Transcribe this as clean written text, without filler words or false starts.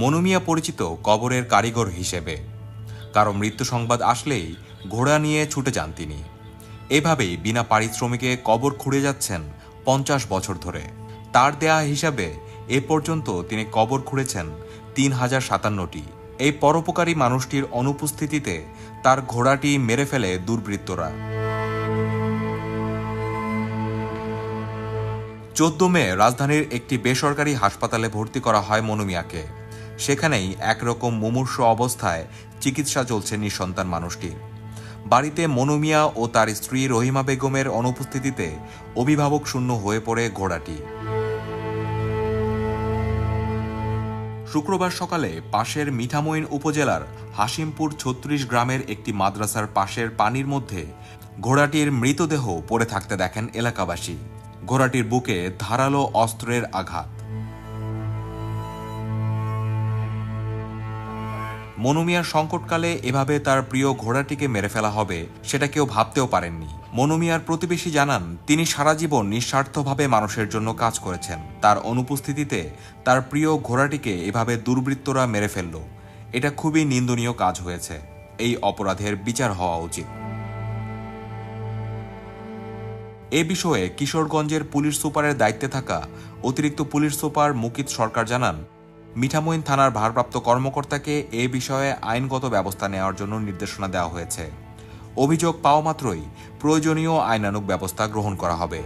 মনু মিয়া পরিচিত কবরের কারিগর হিসেবে। কারো মৃত্যু সংবাদ আসলেই ঘোড়া নিয়ে ছুটে যান তিনি। এভাবেই বিনা পারিশ্রমিকে কবর খুঁড়ে যাচ্ছেন 50 বছর ধরে। তার দেয়া হিসাবে এ পর্যন্ত তিনি কবর খুঁড়েছেন 3057টি। এই পরোপকারী মানুষটির অনুপস্থিতিতে তার ঘোড়াটি মেরে ফেলে দুর্বৃত্তরা। 14 মে রাজধানীর একটি বেসরকারি হাসপাতালে ভর্তি করা হয় মনু মিয়াকে। সেখানেই একরকম মুমূর্ষু অবস্থায় চিকিৎসা চলছে নিঃসন্তান মানুষটির। বাড়িতে মনু মিয়া ও তার স্ত্রী রহিমা বেগমের অনুপস্থিতিতে অভিভাবক শূন্য হয়ে পড়ে ঘোড়াটি। শুক্রবার সকালে পাশের মিঠামইন উপজেলার হাসিমপুর 36 গ্রামের একটি মাদ্রাসার পাশের পানির মধ্যে ঘোড়াটির মৃতদেহ পড়ে থাকতে দেখেন এলাকাবাসী। ঘোড়াটির বুকে ধারালো অস্ত্রের আঘাত। মনু মিয়ার সংকটকালে এভাবে তার প্রিয় ঘোড়াটিকে মেরে ফেলা হবে সেটা কেউ ভাবতেও পারেননি। মনু মিয়ার প্রতিবেশী জানান, তিনি সারা জীবন নিঃস্বার্থভাবে মানুষের জন্য কাজ করেছেন। তার অনুপস্থিতিতে তার প্রিয় ঘোড়াটিকে এভাবে দুর্বৃত্তরা মেরে ফেলল। এটা খুবই নিন্দনীয় কাজ হয়েছে। এই অপরাধের বিচার হওয়া উচিত। এ বিষয়ে কিশোরগঞ্জের পুলিশ সুপারের দায়িত্বে থাকা অতিরিক্ত পুলিশ সুপার মুকিত সরকার জানান, মিঠামইন থানার ভারপ্রাপ্ত কর্মকর্তাকে এ বিষয়ে আইনগত ব্যবস্থা নেওয়ার জন্য নির্দেশনা দেওয়া হয়েছে। অভিযোগ পাওয়া মাত্রই প্রয়োজনীয় আইনানুগ ব্যবস্থা গ্রহণ করা হবে।